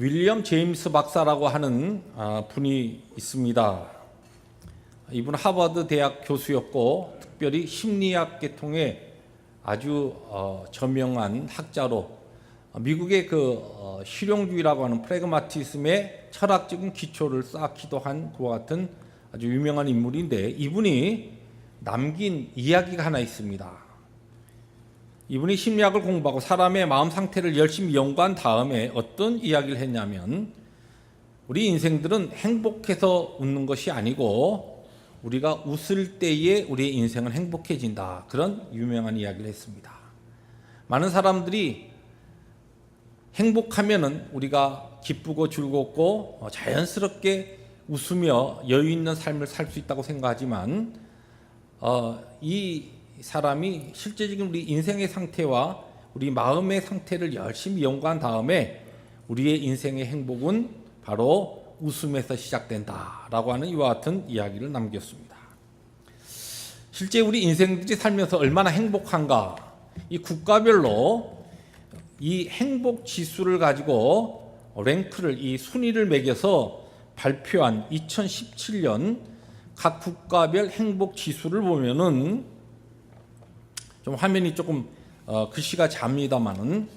윌리엄 제임스 박사라고 하는 분이 있습니다. 이분은 하버드 대학 교수였고 특별히 심리학 계통의 아주 저명한 학자로 미국의 실용주의라고 하는 프래그마티즘의 철학적인 기초를 쌓기도 한 그와 같은 아주 유명한 인물인데, 이분이 남긴 이야기가 하나 있습니다. 이분이 심리학을 공부하고 사람의 마음 상태를 열심히 연구한 다음에 어떤 이야기를 했냐면, 우리 인생들은 행복해서 웃는 것이 아니고 우리가 웃을 때에 우리의 인생은 행복해진다, 그런 유명한 이야기를 했습니다. 많은 사람들이 행복하면은 우리가 기쁘고 즐겁고 자연스럽게 웃으며 여유 있는 삶을 살 수 있다고 생각하지만, 이 사람이 실제적인 우리 인생의 상태와 우리 마음의 상태를 열심히 연구한 다음에 우리의 인생의 행복은 바로 웃음에서 시작된다라고 하는 이와 같은 이야기를 남겼습니다. 실제 우리 인생들이 살면서 얼마나 행복한가, 이 국가별로 이 행복 지수를 가지고 랭크를, 이 순위를 매겨서 발표한 2017년 각 국가별 행복 지수를 보면은, 좀 화면이 조금 글씨가 잡니다만은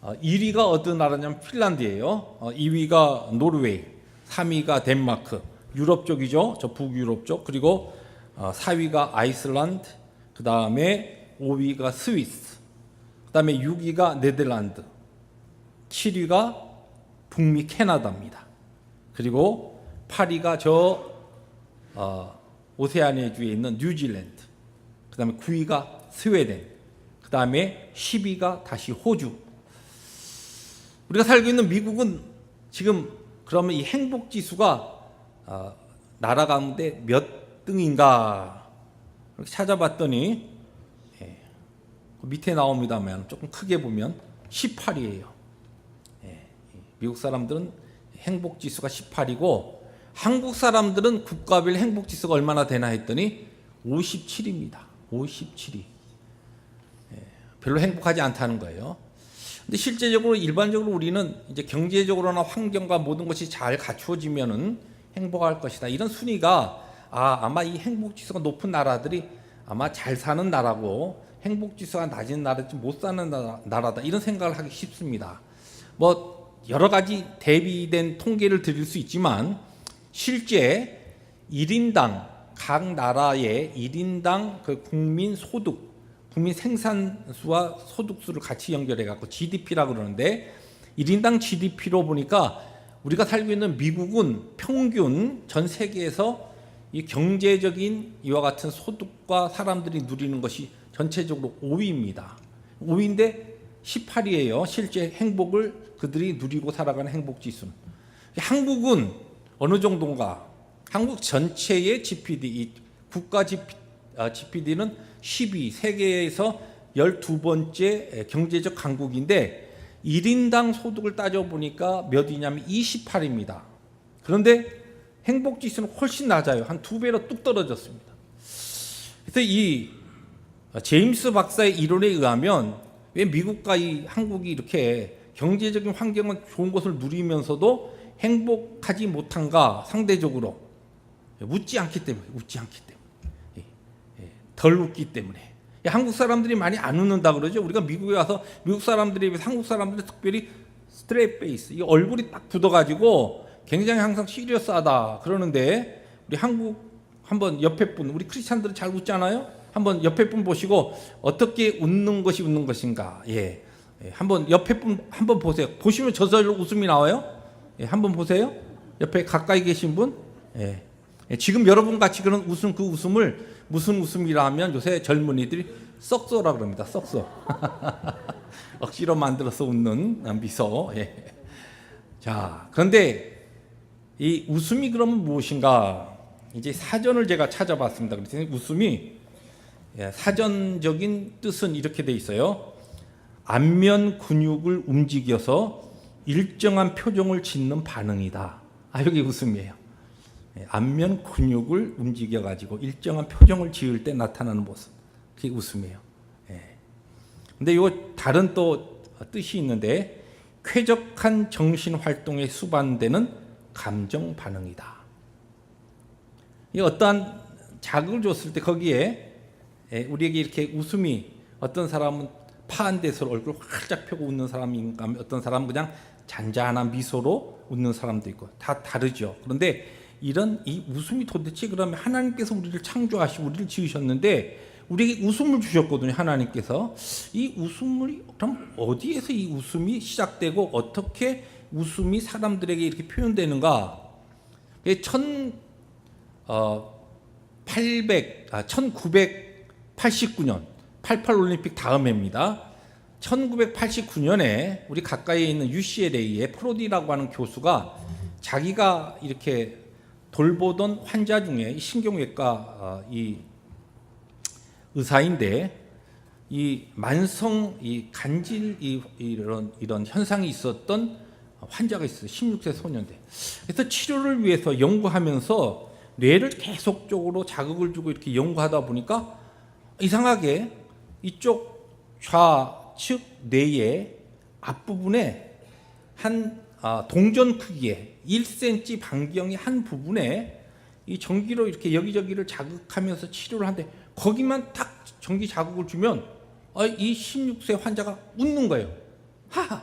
1위가 어느 나라냐면 핀란드예요. 2위가 노르웨이, 3위가 덴마크, 유럽 쪽이죠. 저 북유럽 쪽. 그리고 4위가 아이슬란드, 그 다음에 5위가 스위스, 그 다음에 6위가 네덜란드, 7위가 북미 캐나다입니다. 그리고 8위가 오세아니아주에 있는 뉴질랜드, 그 다음에 9위가 스웨덴, 그 다음에 10위가 다시 호주. 우리가 살고 있는 미국은 지금 그러면 이 행복 지수가 나라 가운데 몇 등인가 이렇게 찾아봤더니, 밑에 나옵니다만 조금 크게 보면 18위예요. 미국 사람들은 행복 지수가 18이고 한국 사람들은 국가별 행복 지수가 얼마나 되나 했더니 57입니다. 57위. 별로 행복하지 않다는 거예요. 근데 실제적으로 일반적으로 우리는 이제 경제적으로나 환경과 모든 것이 잘 갖추어지면은 행복할 것이다, 이런 순위가 아마 이 행복 지수가 높은 나라들이 아마 잘 사는 나라고 행복 지수가 낮은 나라지 못 사는 나라다, 이런 생각을 하기 쉽습니다. 뭐 여러 가지 대비된 통계를 드릴 수 있지만 실제 1인당 각 나라의 1인당 그 국민 소득, 국민 생산수와 소득수를 같이 연결해 갖고 GDP라고 그러는데, 1인당 GDP로 보니까 우리가 살고 있는 미국은 평균 전 세계에서 이 경제적인 이와 같은 소득과 사람들이 누리는 것이 전체적으로 5위입니다. 5위인데 18위예요. 실제 행복을 그들이 누리고 살아가는 행복 지수는. 한국은 어느 정도인가? 한국 전체의 GPD, 이 국가 GPD는 10위, 세계에서 12번째 경제적 강국인데 1인당 소득을 따져보니까 몇 위냐면 28위입니다. 그런데 행복지수는 훨씬 낮아요. 한 2배로 뚝 떨어졌습니다. 그래서 이 제임스 박사의 이론에 의하면 왜 미국과 이 한국이 이렇게 경제적인 환경은 좋은 것을 누리면서도 행복하지 못한가, 상대적으로 웃지 않기 때문에, 덜 웃기 때문에. 한국 사람들이 많이 안 웃는다 그러죠. 우리가 미국에 와서 미국 사람들에 비해서 한국 사람들이 특별히 스트레이트 페이스, 이 얼굴이 딱 굳어가지고 굉장히 항상 시리어스하다 그러는데, 우리 한국 한번 옆에 분, 우리 크리스찬들은 잘 웃잖아요. 한번 옆에 분 보시고 어떻게 웃는 것이 웃는 것인가. 한번 옆에 분 한번 보세요. 보시면 저절로 웃음이 나와요. 한번 보세요. 옆에 가까이 계신 분. 지금 여러분 같이 그런 웃음, 그 웃음을 무슨 웃음이라 하면 요새 젊은이들이 썩소라 그럽니다. 썩소. 억지로 만들어서 웃는 미소. 자, 그런데 이 웃음이 그러면 무엇인가? 이제 사전을 제가 찾아봤습니다. 그래서 웃음이 사전적인 뜻은 이렇게 돼 있어요. 안면 근육을 움직여서 일정한 표정을 짓는 반응이다. 여기 웃음이에요. 안면 근육을 움직여가지고 일정한 표정을 지을 때 나타나는 모습. 그게 웃음이에요. 근데 이거 다른 또 뜻이 있는데, 쾌적한 정신 활동에 수반되는 감정 반응이다. 이 어떠한 자극을 줬을 때 거기에 우리에게 이렇게 웃음이, 어떤 사람은 파한 데서 얼굴 활짝 펴고 웃는 사람인가 하면 어떤 사람은 그냥 잔잔한 미소로 웃는 사람도 있고 다 다르죠. 그런데 이런 이 웃음이 도대체 그러면 하나님께서 우리를 창조하시고 우리를 지으셨는데 우리에게 웃음을 주셨거든요. 하나님께서. 이 웃음을 그럼 어디에서 이 웃음이 시작되고 어떻게 웃음이 사람들에게 이렇게 표현되는가? 1989년 88 올림픽 다음 해입니다. 1989년에 우리 가까이에 있는 UCLA의 프로디라고 하는 교수가 자기가 이렇게 돌보던 환자 중에 신경외과 이 의사인데 이 만성 이 간질 이런 현상이 있었던 환자가 있어요. 16세 소년대. 그래서 치료를 위해서 연구하면서 뇌를 계속적으로 자극을 주고 이렇게 연구하다 보니까 이상하게 이쪽 좌측 뇌의 앞부분에 한 동전 크기의 1cm 반경의 한 부분에 이 전기로 이렇게 여기저기를 자극하면서 치료를 하는데 거기만 딱 전기 자극을 주면 이 16세 환자가 웃는 거예요. 하하.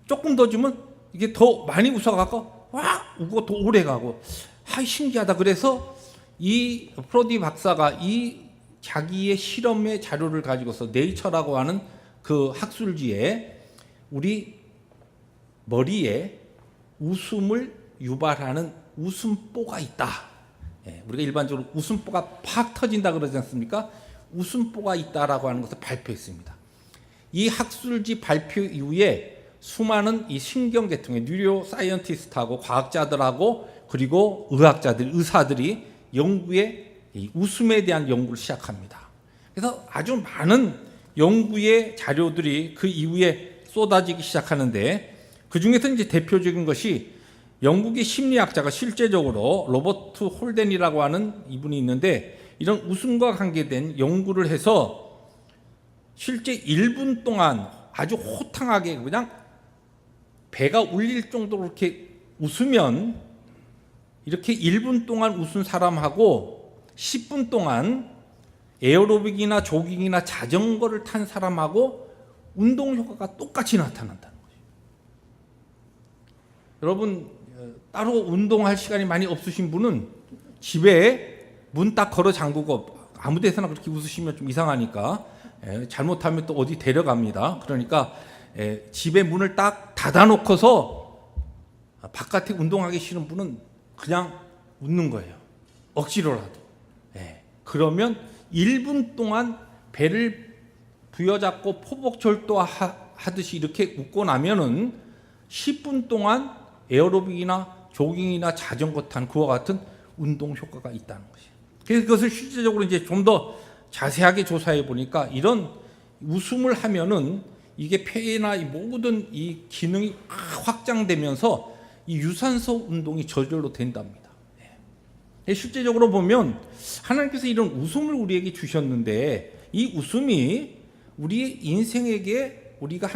조금 더 주면 이게 더 많이 웃어가고 와 웃고 더 오래 가고 신기하다. 그래서 이 프로디 박사가 이 자기의 실험의 자료를 가지고서 네이처라고 하는 그 학술지에 우리 머리에 웃음을 유발하는 웃음보가 있다. 우리가 일반적으로 웃음보가 팍 터진다 그러지 않습니까? 웃음보가 있다라고 하는 것을 발표했습니다. 이 학술지 발표 이후에 수많은 이 신경계통의 뉴로 사이언티스트하고 과학자들하고 그리고 의학자들, 의사들이 연구에 이 웃음에 대한 연구를 시작합니다. 그래서 아주 많은 연구의 자료들이 그 이후에 쏟아지기 시작하는데 그 중에서 이제 대표적인 것이 영국의 심리학자가 실제적으로 로버트 홀덴이라고 하는 이분이 있는데 이런 웃음과 관계된 연구를 해서 실제 1분 동안 아주 호탕하게 그냥 배가 울릴 정도로 이렇게 웃으면 이렇게 1분 동안 웃은 사람하고 10분 동안 에어로빅이나 조깅이나 자전거를 탄 사람하고 운동 효과가 똑같이 나타난다는 거죠. 여러분 따로 운동할 시간이 많이 없으신 분은 집에 문 딱 걸어 잠그고 아무 데서나 그렇게 웃으시면 좀 이상하니까 잘못하면 또 어디 데려갑니다. 그러니까 집에 문을 딱 닫아놓고서 바깥에 운동하기 싫은 분은 그냥 웃는 거예요. 억지로라도. 그러면 1분 동안 배를 부여잡고 포복절도 하듯이 이렇게 웃고 나면은 10분 동안 에어로빅이나 조깅이나 자전거 탄 그와 같은 운동 효과가 있다는 것이에요. 그래서 그것을 실제적으로 이제 좀 더 자세하게 조사해 보니까 이런 웃음을 하면은 이게 폐나 이 모든 이 기능이 확장되면서 이 유산소 운동이 저절로 된답니다. 실제적으로 보면 하나님께서 이런 웃음을 우리에게 주셨는데 이 웃음이 우리의 인생에게 우리가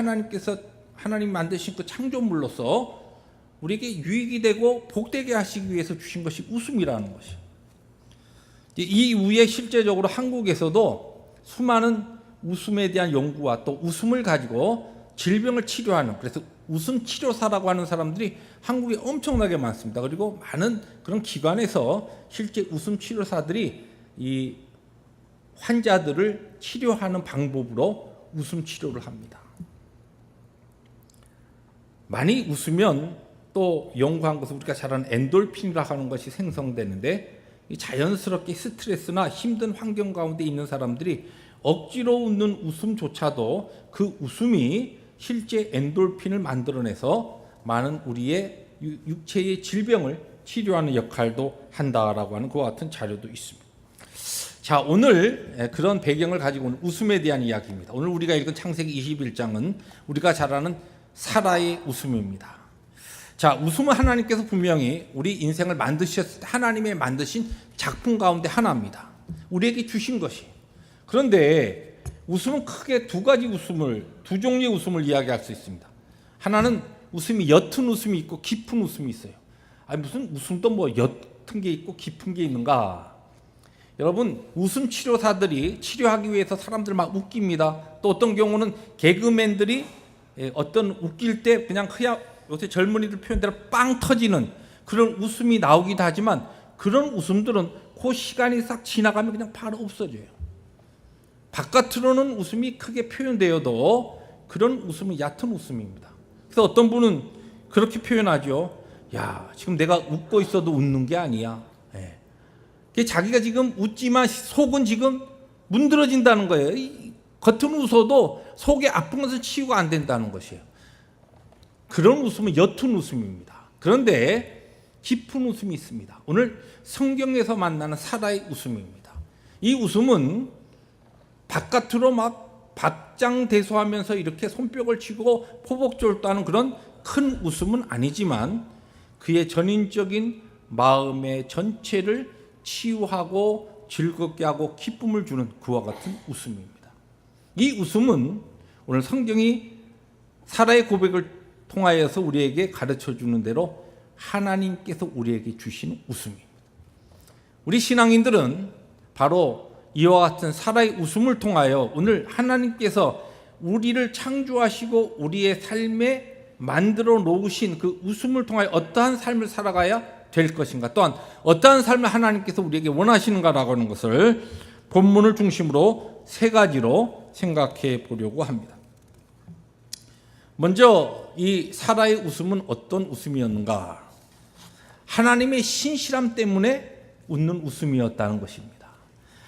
하나님 만드신 그 창조물로서 우리에게 유익이 되고 복되게 하시기 위해서 주신 것이 웃음이라는 것이에요. 이 이후에 실제적으로 한국에서도 수많은 웃음에 대한 연구와 또 웃음을 가지고 질병을 치료하는, 그래서 웃음 치료사라고 하는 사람들이 한국에 엄청나게 많습니다. 그리고 많은 그런 기관에서 실제 웃음 치료사들이 이 환자들을 치료하는 방법으로 웃음 치료를 합니다. 많이 웃으면 또 연구한 것은 우리가 잘 아는 엔돌핀이라고 하는 것이 생성되는데 자연스럽게 스트레스나 힘든 환경 가운데 있는 사람들이 억지로 웃는 웃음조차도 그 웃음이 실제 엔돌핀을 만들어내서 많은 우리의 육체의 질병을 치료하는 역할도 한다라고 하는 그와 같은 자료도 있습니다. 자, 오늘 그런 배경을 가지고 온 웃음에 대한 이야기입니다. 오늘 우리가 읽은 창세기 21장은 우리가 잘 아는 사라의 웃음입니다. 자, 웃음은 하나님께서 분명히 우리 인생을 만드셨을 때 하나님의 만드신 작품 가운데 하나입니다. 우리에게 주신 것이. 그런데 웃음은 크게 두 종류의 웃음을 이야기할 수 있습니다. 하나는 웃음이 옅은 웃음이 있고 깊은 웃음이 있어요. 아니 무슨 웃음도 뭐 옅은 게 있고 깊은 게 있는가? 여러분, 웃음 치료사들이 치료하기 위해서 사람들 막 웃깁니다. 또 어떤 경우는 개그맨들이 어떤 웃길 때 그냥 요새 젊은이들 표현대로 빵 터지는 그런 웃음이 나오기도 하지만 그런 웃음들은 그 시간이 싹 지나가면 그냥 바로 없어져요. 바깥으로는 웃음이 크게 표현되어도 그런 웃음은 얕은 웃음입니다. 그래서 어떤 분은 그렇게 표현하죠. 야, 지금 내가 웃고 있어도 웃는 게 아니야. 자기가 지금 웃지만 속은 지금 문드러진다는 거예요. 겉은 웃어도 속에 아픈 것은 치유가 안 된다는 것이에요. 그런 웃음은 옅은 웃음입니다. 그런데 깊은 웃음이 있습니다. 오늘 성경에서 만나는 사라의 웃음입니다. 이 웃음은 바깥으로 막 박장대소하면서 이렇게 손뼉을 치고 포복절도하는 그런 큰 웃음은 아니지만 그의 전인적인 마음의 전체를 치유하고 즐겁게 하고 기쁨을 주는 그와 같은 웃음입니다. 이 웃음은 오늘 성경이 사라의 고백을 통하여서 우리에게 가르쳐주는 대로 하나님께서 우리에게 주시는 웃음입니다. 우리 신앙인들은 바로 이와 같은 사라의 웃음을 통하여 오늘 하나님께서 우리를 창조하시고 우리의 삶에 만들어 놓으신 그 웃음을 통하여 어떠한 삶을 살아가야 될 것인가, 또한 어떠한 삶을 하나님께서 우리에게 원하시는가라고 하는 것을 본문을 중심으로 세 가지로 생각해 보려고 합니다. 먼저 이 사라의 웃음은 어떤 웃음이었는가? 하나님의 신실함 때문에 웃는 웃음이었다는 것입니다.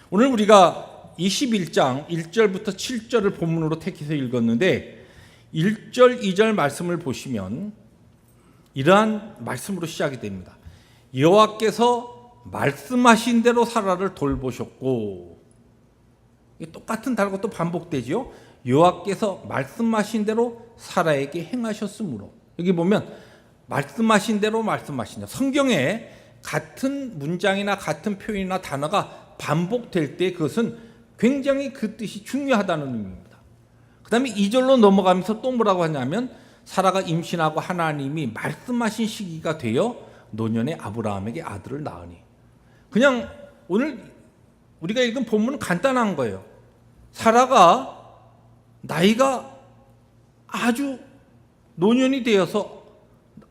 오늘 우리가 21장 1절부터 7절을 본문으로 택해서 읽었는데 1절, 2절 말씀을 보시면 이러한 말씀으로 시작이 됩니다. 여호와께서 말씀하신 대로 사라를 돌보셨고, 똑같은 단어가 또 반복되죠. 여호와께서 말씀하신 대로 사라에게 행하셨으므로. 여기 보면 말씀하신 대로 말씀하신 대로, 성경에 같은 문장이나 같은 표현이나 단어가 반복될 때 그것은 굉장히 그 뜻이 중요하다는 의미입니다. 그 다음에 2절로 넘어가면서 또 뭐라고 하냐면 사라가 임신하고 하나님이 말씀하신 시기가 되어 노년의 아브라함에게 아들을 낳으니. 그냥 오늘 우리가 읽은 본문은 간단한 거예요. 사라가 나이가 아주 노년이 되어서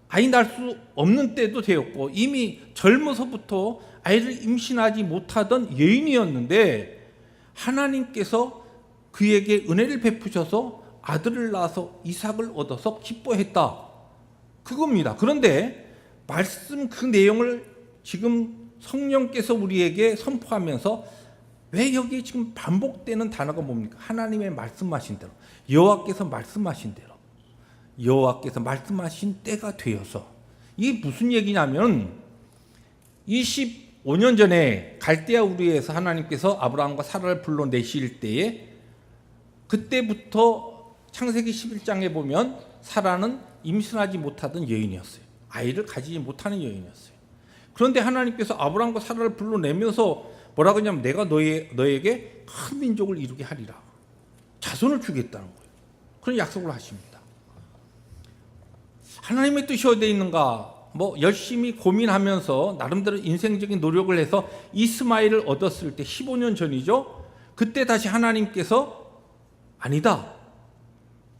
아이 낳을 수 없는 때도 되었고 이미 젊어서부터 아이를 임신하지 못하던 여인이었는데 하나님께서 그에게 은혜를 베푸셔서 아들을 낳아서 이삭을 얻어서 기뻐했다. 그겁니다. 그런데 말씀 그 내용을 지금 성령께서 우리에게 선포하면서 왜 여기 지금 반복되는 단어가 뭡니까? 하나님의 말씀하신 대로, 여호와께서 말씀하신 대로, 여호와께서 말씀하신 때가 되어서. 이게 무슨 얘기냐면 25년 전에 갈대아 우르에서 하나님께서 아브라함과 사라를 불러내실 때에 그때부터 창세기 11장에 보면 사라는 임신하지 못하던 여인이었어요. 아이를 가지지 못하는 여인이었어요. 그런데 하나님께서 아브라함과 사라를 불러내면서 뭐라고 하냐면 내가 너에게 큰 민족을 이루게 하리라. 자손을 주겠다는 거예요. 그런 약속을 하십니다. 하나님의 뜻이 어디에 있는가? 열심히 고민하면서 나름대로 인생적인 노력을 해서 이스마엘을 얻었을 때 15년 전이죠. 그때 다시 하나님께서 아니다.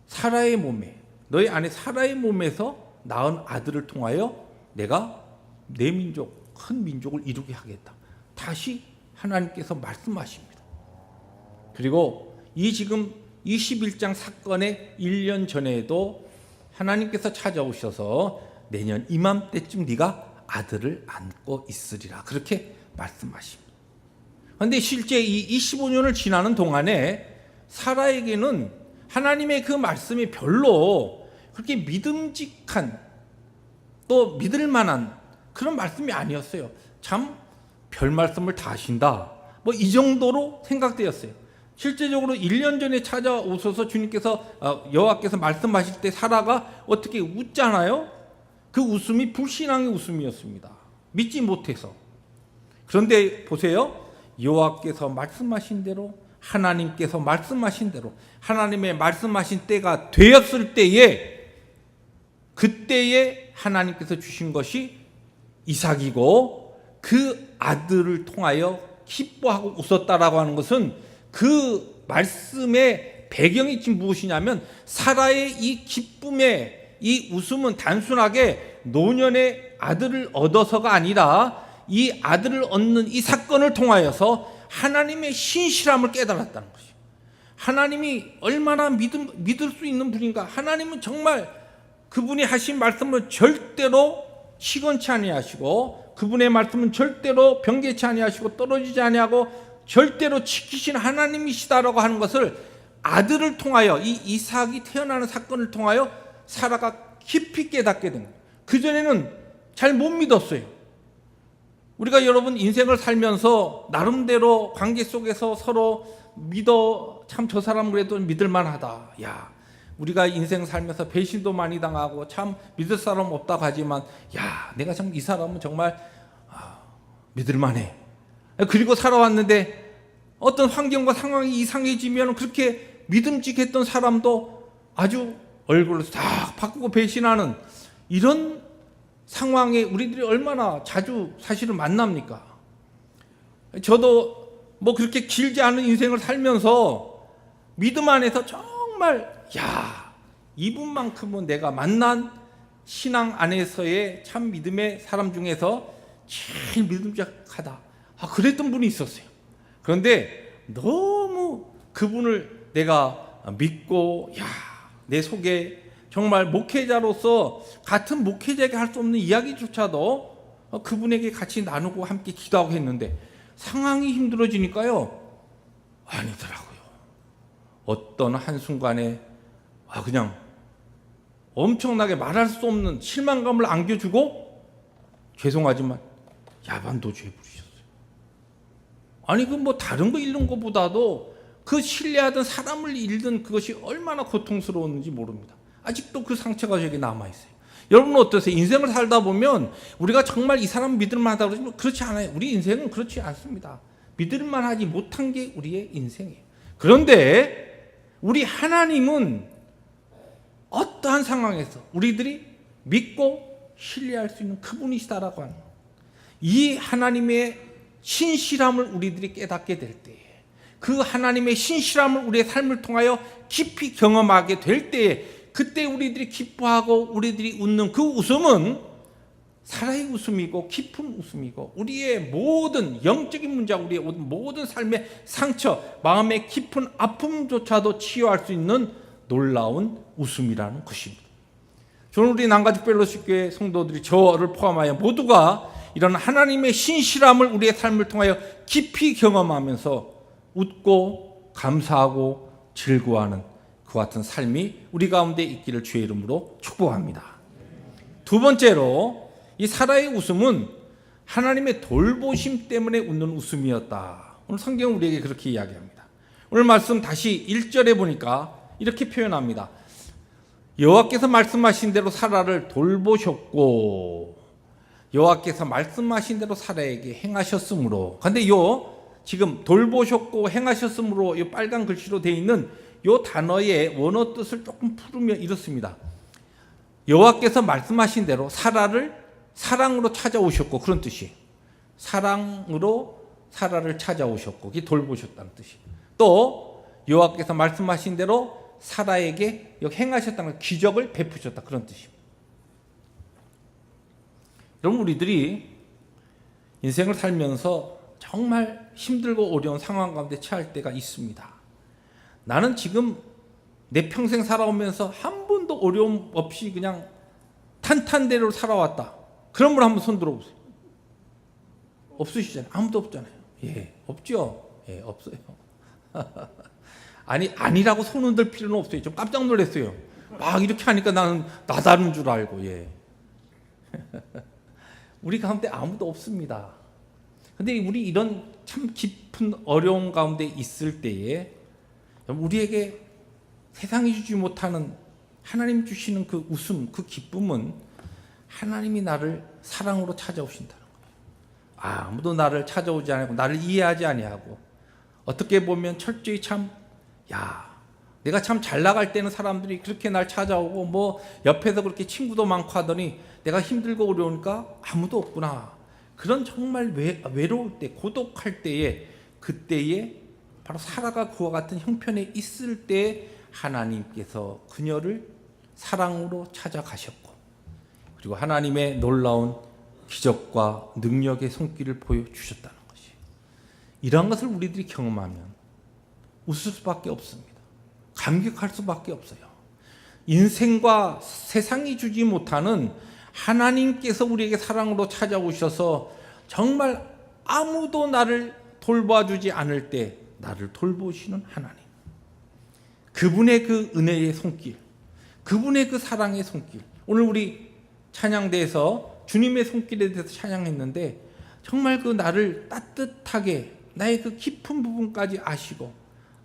사라의 몸에, 너희 아내 사라의 몸에서 낳은 아들을 통하여 내가 내 민족, 큰 민족을 이루게 하겠다. 다시 하나님께서 말씀하십니다. 그리고 이 지금 21장 사건의 1년 전에도 하나님께서 찾아오셔서 내년 이맘때쯤 네가 아들을 안고 있으리라. 그렇게 말씀하십니다. 그런데 실제 이 25년을 지나는 동안에 사라에게는 하나님의 그 말씀이 별로 그렇게 믿음직한 또 믿을 만한 그런 말씀이 아니었어요. 참 별 말씀을 다 하신다. 이 정도로 생각되었어요. 실제적으로 1년 전에 찾아오셔서 주님께서 여호와께서 말씀하실 때 사라가 어떻게 웃잖아요. 그 웃음이 불신앙의 웃음이었습니다. 믿지 못해서. 그런데 보세요. 여호와께서 말씀하신 대로, 하나님께서 말씀하신 대로, 하나님의 말씀하신 때가 되었을 때에 그때에 하나님께서 주신 것이 이삭이고 그 아들을 통하여 기뻐하고 웃었다라고 하는 것은 그 말씀의 배경이 지금 무엇이냐면 사라의 이 기쁨의 이 웃음은 단순하게 노년의 아들을 얻어서가 아니라 이 아들을 얻는 이 사건을 통하여서 하나님의 신실함을 깨달았다는 것이에요. 하나님이 얼마나 믿을 수 있는 분인가. 하나님은 정말 그분이 하신 말씀을 절대로 시건치 아니하시고 그분의 말씀은 절대로 변개치 아니하시고 떨어지지 아니하고 절대로 지키신 하나님이시다라고 하는 것을 아들을 통하여 이 이삭이 태어나는 사건을 통하여 사라가 깊이 깨닫게 된 거예요. 그전에는 잘 못 믿었어요. 우리가 여러분 인생을 살면서 나름대로 관계 속에서 서로 믿어, 참 저 사람 그래도 믿을만하다. 야, 우리가 인생 살면서 배신도 많이 당하고 참 믿을 사람 없다고 하지만 야, 내가 참 이 사람은 정말 믿을만해. 그리고 살아왔는데 어떤 환경과 상황이 이상해지면 그렇게 믿음직했던 사람도 아주 얼굴을 싹 바꾸고 배신하는 이런 상황에 우리들이 얼마나 자주 사실은 만납니까? 저도 뭐 그렇게 길지 않은 인생을 살면서 믿음 안에서 정말 야, 이분만큼은 내가 만난 신앙 안에서의 참 믿음의 사람 중에서 제일 믿음직하다. 그랬던 분이 있었어요. 그런데 너무 그분을 내가 믿고 야, 내 속에 정말 목회자로서 같은 목회자에게 할 수 없는 이야기조차도 그분에게 같이 나누고 함께 기도하고 했는데 상황이 힘들어지니까요, 아니더라고요. 어떤 한순간에 그냥 엄청나게 말할 수 없는 실망감을 안겨주고 죄송하지만 야반도주에 부르셨어요. 아니 그 뭐 다른 거 잃는 것보다도 그 신뢰하던 사람을 잃는 그것이 얼마나 고통스러웠는지 모릅니다. 아직도 그 상처가 저에게 남아있어요. 여러분은 어떠세요? 인생을 살다 보면 우리가 정말 이 사람 믿을만하다 그러지만 그렇지 않아요. 우리 인생은 그렇지 않습니다. 믿을만하지 못한 게 우리의 인생이에요. 그런데 우리 하나님은 어떠한 상황에서 우리들이 믿고 신뢰할 수 있는 그분이시다라고 하는 거예요. 이 하나님의 신실함을 우리들이 깨닫게 될 때에 그 하나님의 신실함을 우리의 삶을 통하여 깊이 경험하게 될 때에 그때 우리들이 기뻐하고 우리들이 웃는 그 웃음은 사라의 웃음이고 깊은 웃음이고 우리의 모든 영적인 문제와 우리의 모든 삶의 상처, 마음의 깊은 아픔조차도 치유할 수 있는 놀라운 웃음이라는 것입니다. 저는 우리 남가죽 펠로십 교회 성도들이 저를 포함하여 모두가 이런 하나님의 신실함을 우리의 삶을 통하여 깊이 경험하면서 웃고 감사하고 즐거워하는 그 같은 삶이 우리 가운데 있기를 주의 이름으로 축복합니다. 두 번째로 이 사라의 웃음은 하나님의 돌보심 때문에 웃는 웃음이었다. 오늘 성경은 우리에게 그렇게 이야기합니다. 오늘 말씀 다시 1절에 보니까 이렇게 표현합니다. 여호와께서 말씀하신 대로 사라를 돌보셨고 여호와께서 말씀하신 대로 사라에게 행하셨으므로. 근데 지금 돌보셨고 행하셨으므로 이 빨간 글씨로 되어 있는 이 단어의 원어 뜻을 조금 풀으면 이렇습니다. 여호와께서 말씀하신 대로 사라를 사랑으로 찾아오셨고 그런 뜻이에요. 사랑으로 사라를 찾아오셨고 그게 돌보셨다는 뜻이에요. 또 여호와께서 말씀하신 대로 사라에게 행하셨다는 기적을 베푸셨다 그런 뜻입니다. 여러분 우리들이 인생을 살면서 정말 힘들고 어려운 상황 가운데 처할 때가 있습니다. 나는 지금 내 평생 살아오면서 한 번도 어려움 없이 그냥 탄탄대로 살아왔다. 그런 분 한번 손 들어보세요. 없으시잖아요. 아무도 없잖아요. 예, 없죠. 예, 없어요. 아니라고 손 흔들 필요는 없어요. 좀 깜짝 놀랐어요. 막 이렇게 하니까 나는 나다른 줄 알고. 예. 우리 가운데 아무도 없습니다. 근데 우리 이런 참 깊은 어려움 가운데 있을 때에 우리에게 세상이 주지 못하는 하나님 주시는 그 웃음, 그 기쁨은 하나님이 나를 사랑으로 찾아오신다는 거예요. 아무도 나를 찾아오지 않고 나를 이해하지 아니하고 어떻게 보면 철저히 참 내가 참 잘 나갈 때는 사람들이 그렇게 날 찾아오고 뭐 옆에서 그렇게 친구도 많고 하더니 내가 힘들고 어려우니까 아무도 없구나. 그런 정말 외로울 때, 고독할 때에, 그때에 바로 사라가 그와 같은 형편에 있을 때 하나님께서 그녀를 사랑으로 찾아가셨고, 그리고 하나님의 놀라운 기적과 능력의 손길을 보여주셨다는 것이, 이러한 것을 우리들이 경험하면 웃을 수밖에 없습니다. 감격할 수밖에 없어요. 인생과 세상이 주지 못하는 하나님께서 우리에게 사랑으로 찾아오셔서 정말 아무도 나를 돌봐주지 않을 때 나를 돌보시는 하나님, 그분의 그 은혜의 손길, 그분의 그 사랑의 손길. 오늘 우리 찬양대에서 주님의 손길에 대해서 찬양했는데 정말 그 나를 따뜻하게 나의 그 깊은 부분까지 아시고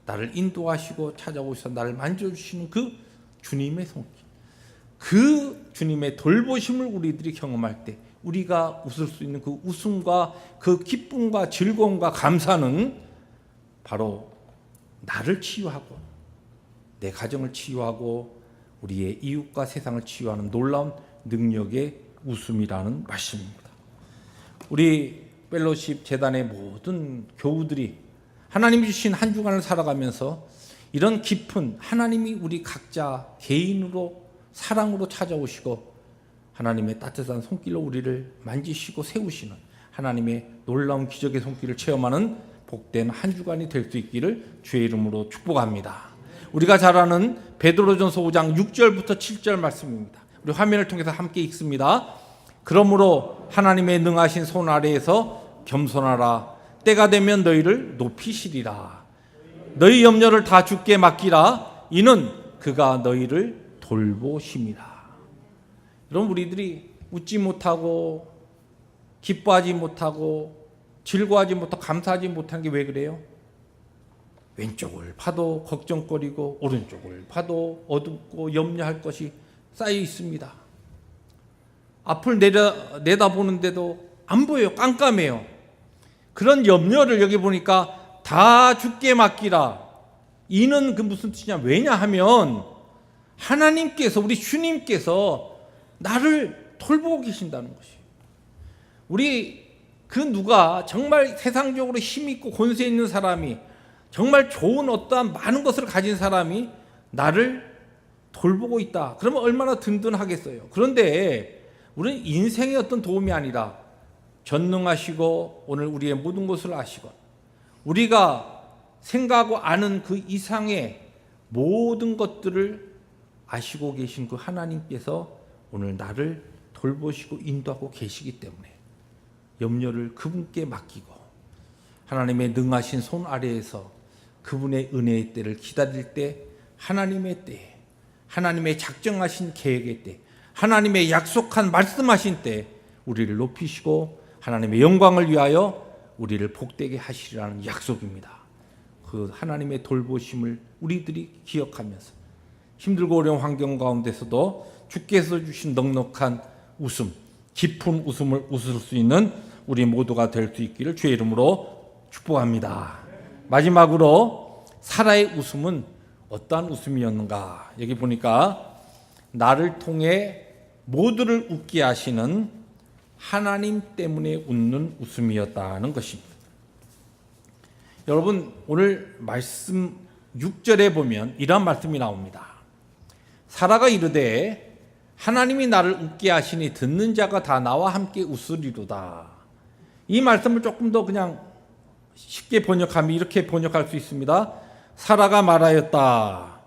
나를 인도하시고 찾아오셔서 나를 만져주시는 그 주님의 손길, 그 주님의 돌보심을 우리들이 경험할 때 우리가 웃을 수 있는 그 웃음과 그 기쁨과 즐거움과 감사는 바로 나를 치유하고 내 가정을 치유하고 우리의 이웃과 세상을 치유하는 놀라운 능력의 웃음이라는 말씀입니다. 우리 펠로십 재단의 모든 교우들이 하나님이 주신 한 주간을 살아가면서 이런 깊은 하나님이 우리 각자 개인으로 사랑으로 찾아오시고 하나님의 따뜻한 손길로 우리를 만지시고 세우시는 하나님의 놀라운 기적의 손길을 체험하는 복된 한 주간이 될 수 있기를 주의 이름으로 축복합니다. 우리가 잘 아는 베드로전서 5장 6절부터 7절 말씀입니다. 우리 화면을 통해서 함께 읽습니다. 그러므로 하나님의 능하신 손 아래에서 겸손하라. 때가 되면 너희를 높이시리라. 너희 염려를 다 주께 맡기라. 이는 그가 너희를 돌보심이라. 여러분, 우리들이 웃지 못하고 기뻐하지 못하고 즐거워하지 못하고 감사하지 못하는 게 왜 그래요? 왼쪽을 봐도 걱정거리고 오른쪽을 봐도 어둡고 염려할 것이 쌓여 있습니다. 앞을 내다보는데도 안 보여요. 깜깜해요. 그런 염려를 여기 보니까 다 주께 맡기라. 이는 그 무슨 뜻이냐? 왜냐하면 하나님께서, 우리 주님께서 나를 돌보고 계신다는 것이. 우리 그 누가 정말 세상적으로 힘있고 권세 있는 사람이, 정말 좋은 어떠한 많은 것을 가진 사람이 나를 돌보고 있다. 그러면 얼마나 든든하겠어요. 그런데 우리는 인생의 어떤 도움이 아니라 전능하시고 오늘 우리의 모든 것을 아시고 우리가 생각하고 아는 그 이상의 모든 것들을 아시고 계신 그 하나님께서 오늘 나를 돌보시고 인도하고 계시기 때문에 염려를 그분께 맡기고 하나님의 능하신 손 아래에서 그분의 은혜의 때를 기다릴 때, 하나님의 때에, 하나님의 작정하신 계획의 때, 하나님의 약속한 말씀하신 때 우리를 높이시고 하나님의 영광을 위하여 우리를 복되게 하시리라는 약속입니다. 그 하나님의 돌보심을 우리들이 기억하면서 힘들고 어려운 환경 가운데서도 주께서 주신 넉넉한 웃음, 깊은 웃음을 웃을 수 있는 우리 모두가 될 수 있기를 주의 이름으로 축복합니다. 마지막으로 사라의 웃음은 어떠한 웃음이었는가? 여기 보니까 나를 통해 모두를 웃게 하시는 하나님 때문에 웃는 웃음이었다는 것입니다. 여러분, 오늘 말씀 6절에 보면 이런 말씀이 나옵니다. 사라가 이르되 하나님이 나를 웃게 하시니 듣는 자가 다 나와 함께 웃으리로다. 이 말씀을 조금 더 그냥 쉽게 번역하면 이렇게 번역할 수 있습니다. 사라가 말하였다.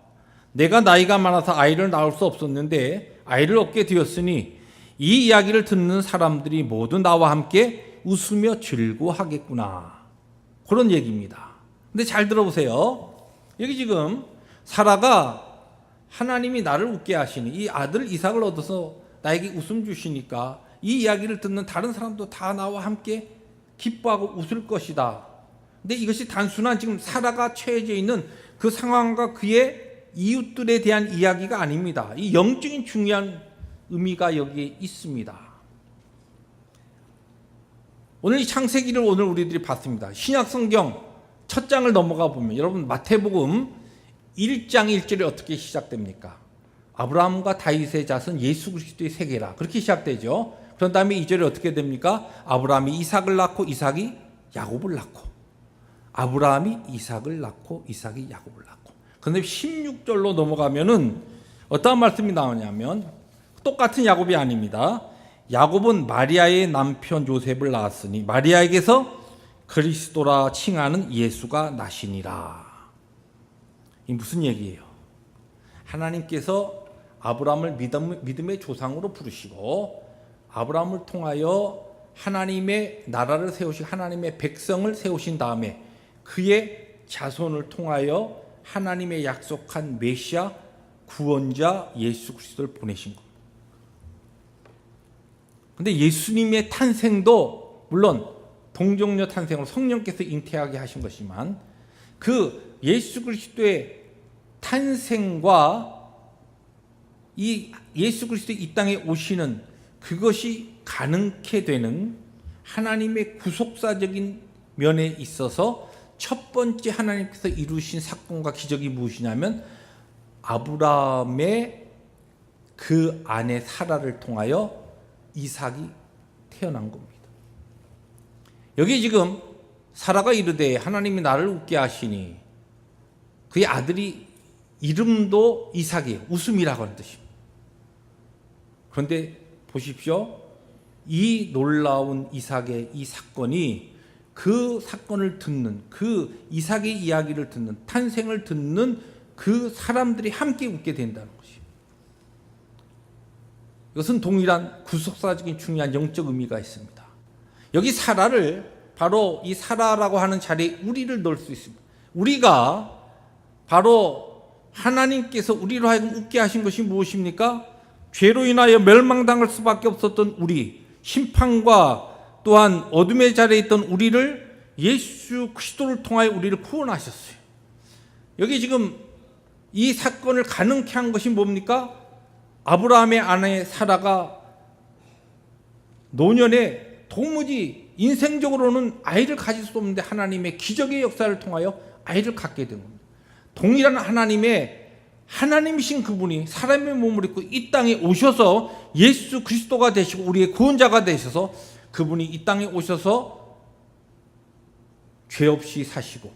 내가 나이가 많아서 아이를 낳을 수 없었는데 아이를 얻게 되었으니 이 이야기를 듣는 사람들이 모두 나와 함께 웃으며 즐거워하겠구나. 그런 얘기입니다. 근데 잘 들어보세요. 여기 지금 사라가 하나님이 나를 웃게 하시니, 이 아들 이삭을 얻어서 나에게 웃음 주시니까 이 이야기를 듣는 다른 사람도 다 나와 함께 기뻐하고 웃을 것이다. 근데 이것이 단순한 지금 사라가 처해져 있는 그 상황과 그의 이웃들에 대한 이야기가 아닙니다. 이 영적인 중요한 의미가 여기에 있습니다. 오늘 이 창세기를 우리들이 봤습니다. 신약 성경 첫 장을 넘어가 보면 여러분 마태복음 1장 1절에 어떻게 시작됩니까? 아브라함과 다윗의 자손 예수 그리스도의 세계라. 그렇게 시작되죠. 그런 다음에 2절에 어떻게 됩니까? 아브라함이 이삭을 낳고 이삭이 야곱을 낳고, 아브라함이 이삭을 낳고 이삭이 야곱을 낳고. 그런데 16절로 넘어가면은 어떤 말씀이 나오냐면 똑같은 야곱이 아닙니다. 야곱은 마리아의 남편 요셉을 낳았으니 마리아에게서 그리스도라 칭하는 예수가 나시니라. 이 무슨 얘기예요? 하나님께서 아브라함을 믿음의 조상으로 부르시고 아브라함을 통하여 하나님의 나라를 세우시고 하나님의 백성을 세우신 다음에 그의 자손을 통하여 하나님의 약속한 메시아 구원자 예수 그리스도를 보내신 겁니다. 그런데 예수님의 탄생도 물론 동정녀 탄생으로 성령께서 잉태하게 하신 것이지만 그 예수 그리스도의 탄생과 이 예수 그리스도의 이 땅에 오시는 그것이 가능케 되는 하나님의 구속사적인 면에 있어서 첫 번째 하나님께서 이루신 사건과 기적이 무엇이냐면 아브라함의 그 아내 사라를 통하여 이삭이 태어난 겁니다. 여기 지금 사라가 이르되 하나님이 나를 웃게 하시니 그의 아들이 이름도 이삭이에요. 웃음이라고 하는 뜻입니다. 그런데 보십시오. 이 놀라운 이삭의 이 사건이 그 사건을 듣는 그 이삭의 이야기를 듣는 탄생을 듣는 그 사람들이 함께 웃게 된다는 것입니다. 이것은 동일한 구속사적인 중요한 영적 의미가 있습니다. 여기 사라를 바로 이 사라라고 하는 자리에 우리를 넣을 수 있습니다. 우리가 바로 하나님께서 우리로 하여금 웃게 하신 것이 무엇입니까? 죄로 인하여 멸망당할 수밖에 없었던 우리, 심판과 또한 어둠의 자리에 있던 우리를 예수 그리스도를 통하여 우리를 구원하셨어요. 여기 지금 이 사건을 가능케 한 것이 뭡니까? 아브라함의 아내 사라가 노년에 도무지 인생적으로는 아이를 가질 수 없는데 하나님의 기적의 역사를 통하여 아이를 갖게 된 겁니다. 동일한 하나님이신 그분이 사람의 몸을 입고 이 땅에 오셔서 예수 그리스도가 되시고 우리의 구원자가 되셔서 그분이 이 땅에 오셔서 죄 없이 사시고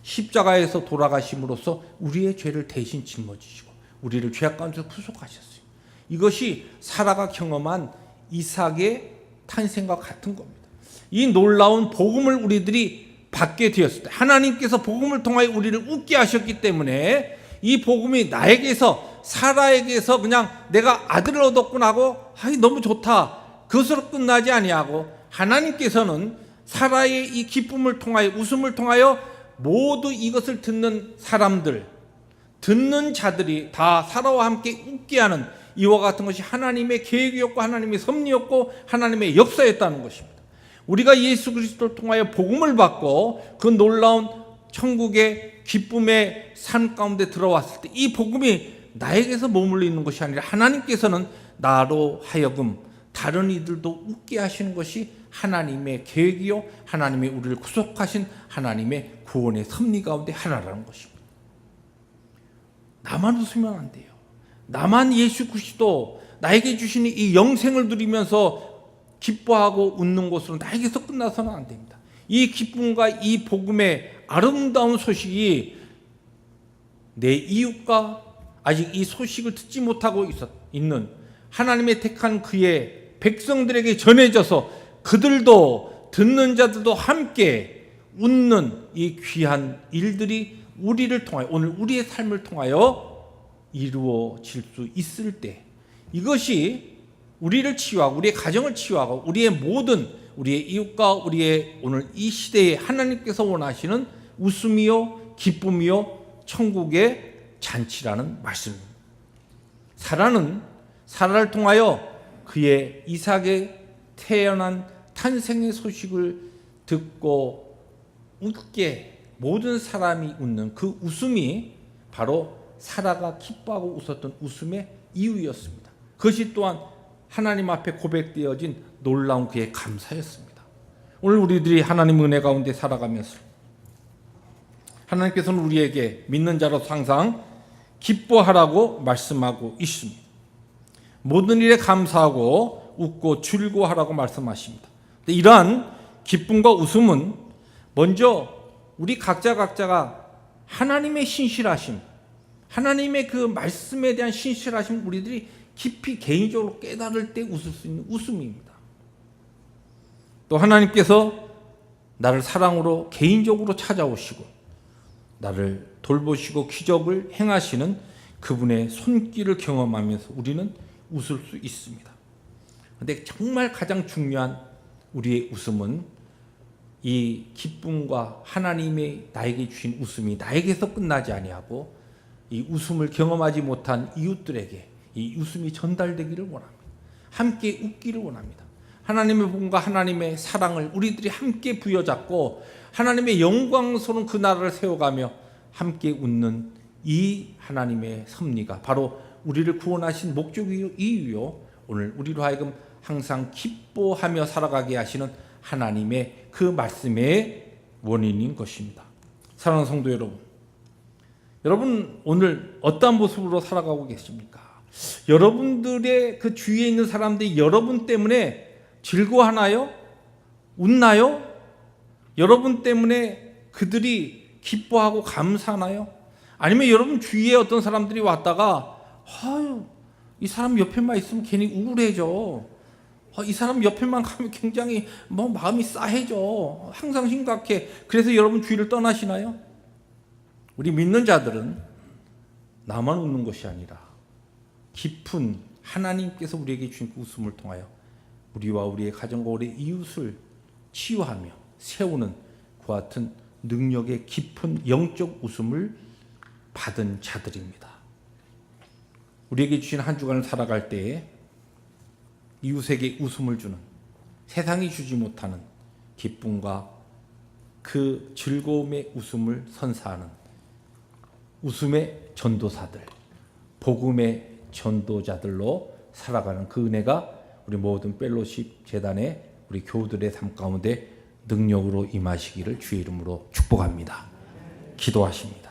십자가에서 돌아가심으로써 우리의 죄를 대신 짊어지시고 우리를 죄악 가운데서 구속하셨어요. 이것이 사라가 경험한 이삭의 탄생과 같은 겁니다. 이 놀라운 복음을 우리들이 받게 되었을 때 하나님께서 복음을 통하여 우리를 웃게 하셨기 때문에 이 복음이 나에게서 사라에게서 그냥 내가 아들을 얻었구나 하고 너무 좋다 그것으로 끝나지 아니하고 하나님께서는 사라의 이 기쁨을 통하여 웃음을 통하여 모두 이것을 듣는 사람들 듣는 자들이 다 사라와 함께 웃게 하는 이와 같은 것이 하나님의 계획이었고 하나님의 섭리였고 하나님의 역사였다는 것입니다. 우리가 예수 그리스도를 통하여 복음을 받고 그 놀라운 천국의 기쁨의 산 가운데 들어왔을 때 이 복음이 나에게서 머물러 있는 것이 아니라 하나님께서는 나로 하여금 다른 이들도 웃게 하시는 것이 하나님의 계획이요 하나님의 우리를 구속하신 하나님의 구원의 섭리 가운데 하나라는 것입니다. 나만 웃으면 안 돼요. 나만 예수 그리스도 나에게 주시는 이 영생을 누리면서 기뻐하고 웃는 것으로 나에게서 끝나서는 안 됩니다. 이 기쁨과 이 복음의 아름다운 소식이 내 이웃과 아직 이 소식을 듣지 못하고 있는 하나님의 택한 그의 백성들에게 전해져서 그들도 듣는 자들도 함께 웃는 이 귀한 일들이 우리를 통하여 오늘 우리의 삶을 통하여 이루어질 수 있을 때 이것이 우리를 치유하고 우리의 가정을 치유하고 우리의 모든 우리의 이웃과 우리의 오늘 이 시대에 하나님께서 원하시는 웃음이요 기쁨이요 천국의 잔치라는 말씀입니다. 사라를 통하여 그의 이삭의 태어난 탄생의 소식을 듣고 웃게 모든 사람이 웃는 그 웃음이 바로 사라가 기뻐하고 웃었던 웃음의 이유였습니다. 그것이 또한 하나님 앞에 고백되어진 놀라운 그의 감사였습니다. 오늘 우리들이 하나님 은혜 가운데 살아가면서 하나님께서는 우리에게 믿는 자로서 항상 기뻐하라고 말씀하고 있습니다. 모든 일에 감사하고 웃고 즐거워하라고 말씀하십니다. 이러한 기쁨과 웃음은 먼저 우리 각자가 하나님의 신실하심, 하나님의 그 말씀에 대한 신실하심 우리들이 깊이 개인적으로 깨달을 때 웃을 수 있는 웃음입니다. 또 하나님께서 나를 사랑으로 개인적으로 찾아오시고 나를 돌보시고 기적을 행하시는 그분의 손길을 경험하면서 우리는 웃을 수 있습니다. 그런데 정말 가장 중요한 우리의 웃음은 이 기쁨과 하나님의 나에게 주신 웃음이 나에게서 끝나지 아니하고 이 웃음을 경험하지 못한 이웃들에게 이 웃음이 전달되기를 원합니다. 함께 웃기를 원합니다. 하나님의 복음과 하나님의 사랑을 우리들이 함께 부여잡고 하나님의 영광스러운 그 나라를 세워가며 함께 웃는 이 하나님의 섭리가 바로 우리를 구원하신 목적이요 오늘 우리로 하여금 항상 기뻐하며 살아가게 하시는 하나님의 그 말씀의 원인인 것입니다. 사랑하는 성도 여러분 오늘 어떠한 모습으로 살아가고 계십니까? 여러분들의 그 주위에 있는 사람들이 여러분 때문에 즐거워하나요? 웃나요? 여러분 때문에 그들이 기뻐하고 감사하나요? 아니면 여러분 주위에 어떤 사람들이 왔다가 아유, 이 사람 옆에만 있으면 괜히 우울해져. 이 사람 옆에만 가면 굉장히 마음이 싸해져. 항상 심각해. 그래서 여러분 주위를 떠나시나요? 우리 믿는 자들은 나만 웃는 것이 아니라 깊은 하나님께서 우리에게 주신 그 웃음을 통하여 우리와 우리의 가정과 우리의 이웃을 치유하며 세우는 그와 같은 능력의 깊은 영적 웃음을 받은 자들입니다. 우리에게 주신 한 주간을 살아갈 때에 이웃에게 웃음을 주는 세상이 주지 못하는 기쁨과 그 즐거움의 웃음을 선사하는 웃음의 전도사들, 복음의 전도자들로 살아가는 그 은혜가 우리 모든 펠로십 재단의 우리 교우들의 삶 가운데 능력으로 임하시기를 주의 이름으로 축복합니다. 기도하십니다.